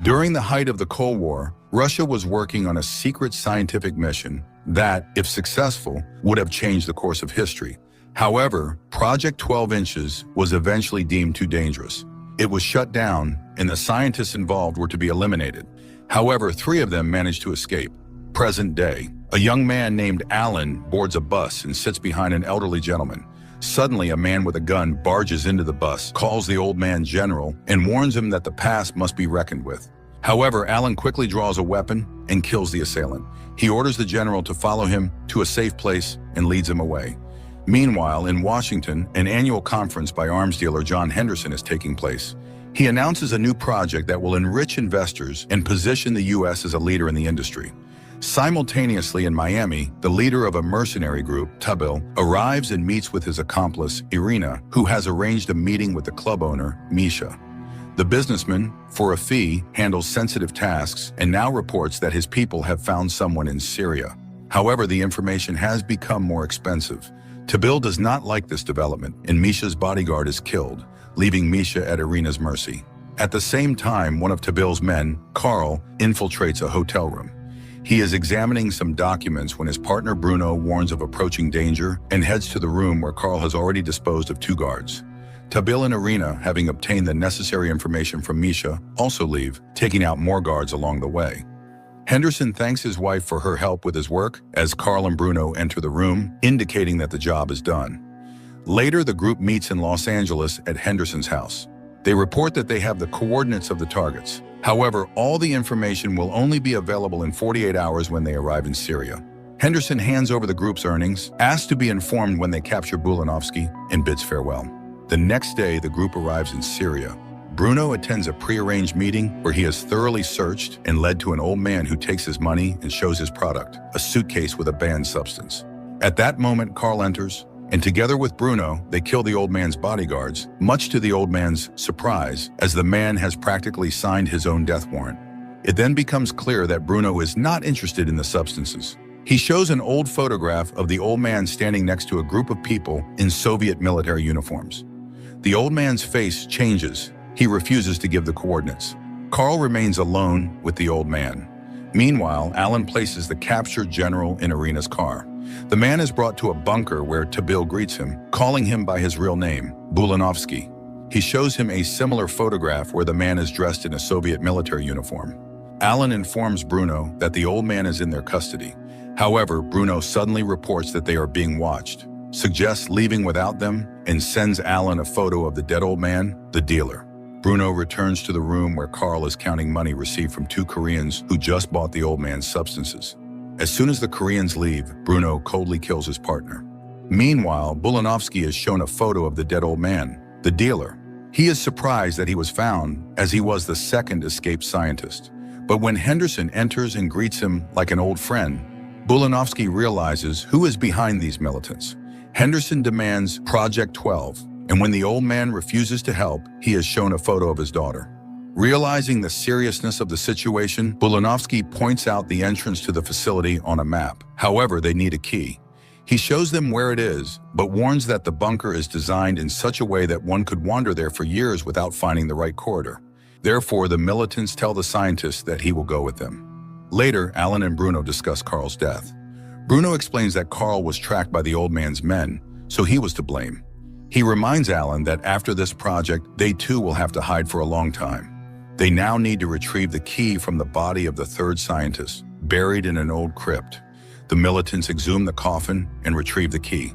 During the height of the Cold War, Russia was working on a secret scientific mission that, if successful, would have changed the course of history. However, Project 12 Inches was eventually deemed too dangerous. It was shut down, and the scientists involved were to be eliminated. However, 3 of them managed to escape. Present day, a young man named Alan boards a bus and sits behind an elderly gentleman. Suddenly, a man with a gun barges into the bus, calls the old man general, and warns him that the past must be reckoned with. However, Alan quickly draws a weapon and kills the assailant. He orders the general to follow him to a safe place and leads him away. Meanwhile, in Washington, an annual conference by arms dealer John Henderson is taking place. He announces a new project that will enrich investors and position the U.S. as a leader in the industry. Simultaneously in Miami, the leader of a mercenary group, Tabil, arrives and meets with his accomplice, Irina, who has arranged a meeting with the club owner, Misha. The businessman, for a fee, handles sensitive tasks and now reports that his people have found someone in Syria. However, the information has become more expensive. Tabil does not like this development, and Misha's bodyguard is killed, leaving Misha at Irina's mercy. At the same time, one of Tabil's men, Carl, infiltrates a hotel room. He is examining some documents when his partner Bruno warns of approaching danger and heads to the room where Carl has already disposed of 2 guards. Tabil and Irina, having obtained the necessary information from Misha, also leave, taking out more guards along the way. Henderson thanks his wife for her help with his work as Carl and Bruno enter the room, indicating that the job is done. Later, the group meets in Los Angeles at Henderson's house. They report that they have the coordinates of the targets. However, all the information will only be available in 48 hours when they arrive in Syria. Henderson hands over the group's earnings, asks to be informed when they capture Bulanovsky, and bids farewell. The next day, the group arrives in Syria. Bruno attends a prearranged meeting where he is thoroughly searched and led to an old man who takes his money and shows his product, a suitcase with a banned substance. At that moment, Carl enters, and together with Bruno, they kill the old man's bodyguards, much to the old man's surprise, as the man has practically signed his own death warrant. It then becomes clear that Bruno is not interested in the substances. He shows an old photograph of the old man standing next to a group of people in Soviet military uniforms. The old man's face changes. He refuses to give the coordinates. Carl remains alone with the old man. Meanwhile, Alan places the captured general in Irina's car. The man is brought to a bunker where Tabil greets him, calling him by his real name, Bulanovsky. He shows him a similar photograph where the man is dressed in a Soviet military uniform. Alan informs Bruno that the old man is in their custody. However, Bruno suddenly reports that they are being watched, suggests leaving without them, and sends Alan a photo of the dead old man, the dealer. Bruno returns to the room where Carl is counting money received from 2 Koreans who just bought the old man's substances. As soon as the Koreans leave, Bruno coldly kills his partner. Meanwhile, Bulanovsky is shown a photo of the dead old man, the dealer. He is surprised that he was found, as he was the second escaped scientist. But when Henderson enters and greets him like an old friend, Bulanovsky realizes who is behind these militants. Henderson demands Project 12, and when the old man refuses to help, he is shown a photo of his daughter. Realizing the seriousness of the situation, Bulanovsky points out the entrance to the facility on a map. However, they need a key. He shows them where it is, but warns that the bunker is designed in such a way that one could wander there for years without finding the right corridor. Therefore, the militants tell the scientists that he will go with them. Later, Alan and Bruno discuss Carl's death. Bruno explains that Carl was tracked by the old man's men, so he was to blame. He reminds Alan that after this project, they too will have to hide for a long time. They now need to retrieve the key from the body of the 3rd scientist, buried in an old crypt. The militants exhume the coffin and retrieve the key.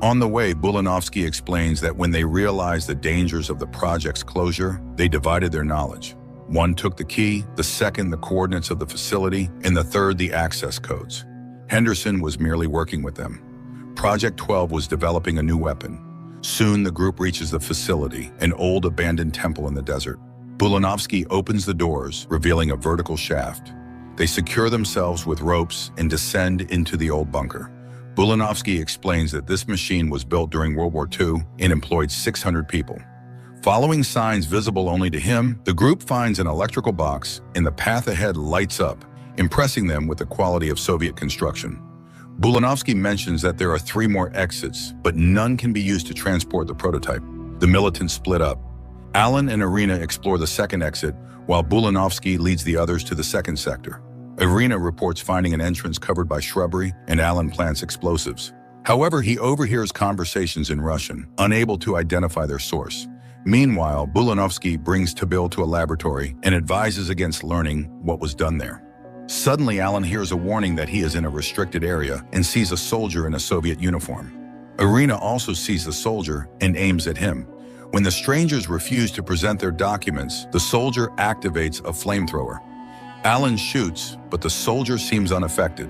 On the way, Bulanovsky explains that when they realized the dangers of the project's closure, they divided their knowledge. One took the key, the second the coordinates of the facility, and the third the access codes. Henderson was merely working with them. Project 12 was developing a new weapon. Soon the group reaches the facility, an old abandoned temple in the desert. Bulanovsky opens the doors, revealing a vertical shaft. They secure themselves with ropes and descend into the old bunker. Bulanovsky explains that this machine was built during World War II and employed 600 people. Following signs visible only to him, the group finds an electrical box and the path ahead lights up, impressing them with the quality of Soviet construction. Bulanovsky mentions that there are 3 more exits, but none can be used to transport the prototype. The militants split up. Alan and Irina explore the second exit, while Bulanovsky leads the others to the second sector. Irina reports finding an entrance covered by shrubbery, and Alan plants explosives. However, he overhears conversations in Russian, unable to identify their source. Meanwhile, Bulanovsky brings Tabil to a laboratory and advises against learning what was done there. Suddenly, Alan hears a warning that he is in a restricted area and sees a soldier in a Soviet uniform. Irina also sees the soldier and aims at him. When the strangers refuse to present their documents, the soldier activates a flamethrower. Alan shoots, but the soldier seems unaffected.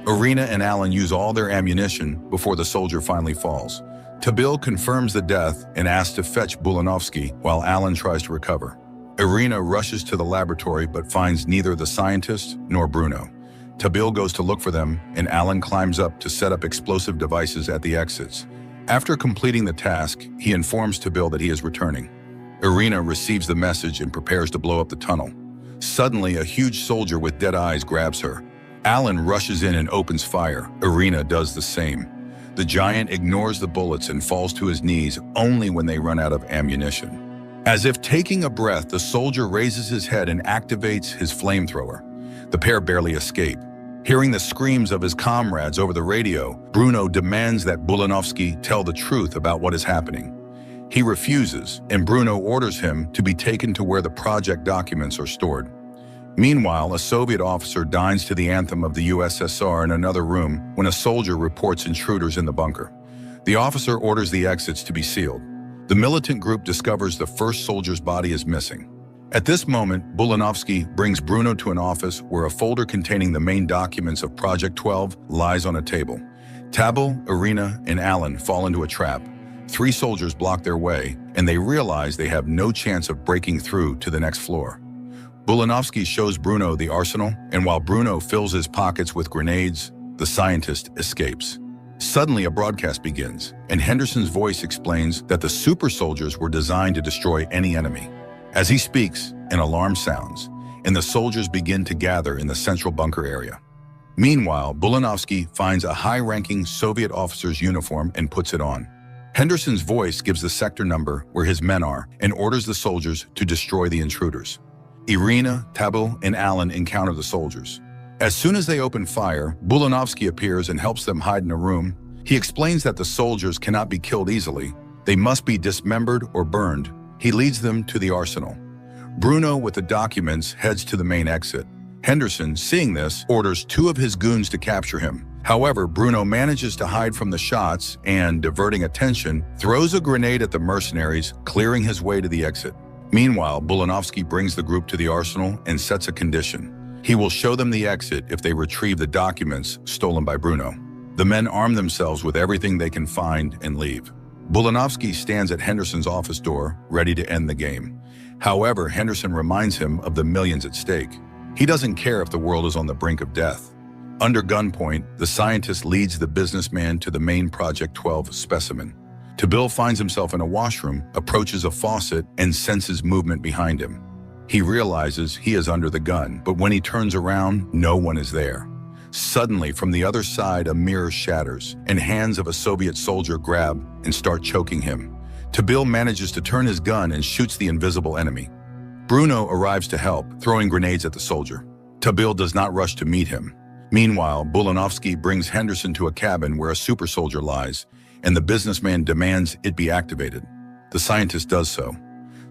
Irina and Alan use all their ammunition before the soldier finally falls. Tabil confirms the death and asks to fetch Bulanovsky while Alan tries to recover. Irina rushes to the laboratory but finds neither the scientist nor Bruno. Tabil goes to look for them, and Alan climbs up to set up explosive devices at the exits. After completing the task, he informs Tabil that he is returning. Irina receives the message and prepares to blow up the tunnel. Suddenly, a huge soldier with dead eyes grabs her. Alan rushes in and opens fire. Irina does the same. The giant ignores the bullets and falls to his knees only when they run out of ammunition. As if taking a breath, the soldier raises his head and activates his flamethrower. The pair barely escape. Hearing the screams of his comrades over the radio, Bruno demands that Bulanovsky tell the truth about what is happening. He refuses, and Bruno orders him to be taken to where the project documents are stored. Meanwhile, a Soviet officer dines to the anthem of the USSR in another room when a soldier reports intruders in the bunker. The officer orders the exits to be sealed. The militant group discovers the first soldier's body is missing. At this moment, Bulanovsky brings Bruno to an office where a folder containing the main documents of Project 12 lies on a table. Tabil, Irina, and Alan fall into a trap. 3 soldiers block their way, and they realize they have no chance of breaking through to the next floor. Bulanovsky shows Bruno the arsenal, and while Bruno fills his pockets with grenades, the scientist escapes. Suddenly, a broadcast begins, and Henderson's voice explains that the super soldiers were designed to destroy any enemy. As he speaks, an alarm sounds, and the soldiers begin to gather in the central bunker area. Meanwhile, Bulanovsky finds a high-ranking Soviet officer's uniform and puts it on. Henderson's voice gives the sector number where his men are and orders the soldiers to destroy the intruders. Irina, Tabil, and Alan encounter the soldiers. As soon as they open fire, Bulanovsky appears and helps them hide in a room. He explains that the soldiers cannot be killed easily. They must be dismembered or burned. He leads them to the arsenal. Bruno, with the documents, heads to the main exit. Henderson, seeing this, orders 2 of his goons to capture him. However, Bruno manages to hide from the shots and, diverting attention, throws a grenade at the mercenaries, clearing his way to the exit. Meanwhile, Bulanovsky brings the group to the arsenal and sets a condition. He will show them the exit if they retrieve the documents stolen by Bruno. The men arm themselves with everything they can find and leave. Bulanovsky stands at Henderson's office door, ready to end the game. However, Henderson reminds him of the millions at stake. He doesn't care if the world is on the brink of death. Under gunpoint, the scientist leads the businessman to the main Project 12 specimen. Tabil finds himself in a washroom, approaches a faucet, and senses movement behind him. He realizes he is under the gun, but when he turns around, no one is there. Suddenly, from the other side, a mirror shatters, and hands of a Soviet soldier grab and start choking him. Tabil manages to turn his gun and shoots the invisible enemy. Bruno arrives to help, throwing grenades at the soldier. Tabil does not rush to meet him. Meanwhile, Bulanovsky brings Henderson to a cabin where a super soldier lies, and the businessman demands it be activated. The scientist does so.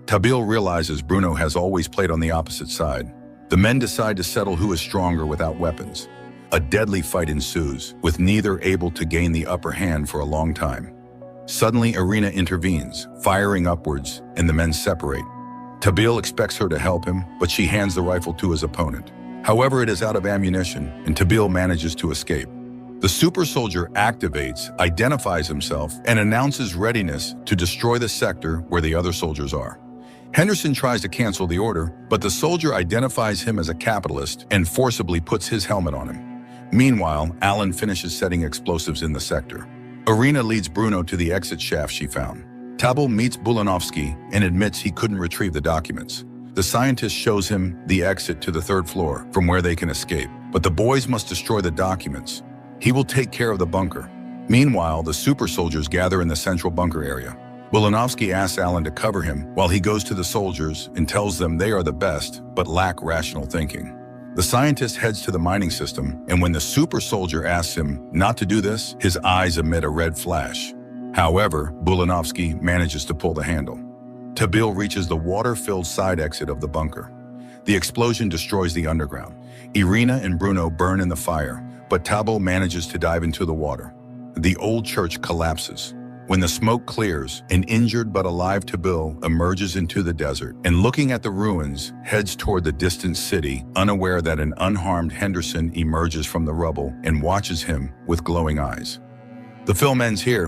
Tabil realizes Bruno has always played on the opposite side. The men decide to settle who is stronger without weapons. A deadly fight ensues, with neither able to gain the upper hand for a long time. Suddenly, Irina intervenes, firing upwards, and the men separate. Tabil expects her to help him, but she hands the rifle to his opponent. However, it is out of ammunition, and Tabil manages to escape. The super soldier activates, identifies himself, and announces readiness to destroy the sector where the other soldiers are. Henderson tries to cancel the order, but the soldier identifies him as a capitalist and forcibly puts his helmet on him. Meanwhile, Alan finishes setting explosives in the sector. Irina leads Bruno to the exit shaft she found. Tabil meets Bulanovsky and admits he couldn't retrieve the documents. The scientist shows him the exit to the 3rd floor from where they can escape, but the boys must destroy the documents. He will take care of the bunker. Meanwhile, the super soldiers gather in the central bunker area. Bulanovsky asks Alan to cover him while he goes to the soldiers and tells them they are the best but lack rational thinking. The scientist heads to the mining system, and when the super soldier asks him not to do this, his eyes emit a red flash. However, Bulanovsky manages to pull the handle. Tabil reaches the water-filled side exit of the bunker. The explosion destroys the underground. Irina and Bruno burn in the fire, but Tabil manages to dive into the water. The old church collapses. When the smoke clears, an injured but alive Tabil emerges into the desert and, looking at the ruins, heads toward the distant city, unaware that an unharmed Henderson emerges from the rubble and watches him with glowing eyes. The film ends here.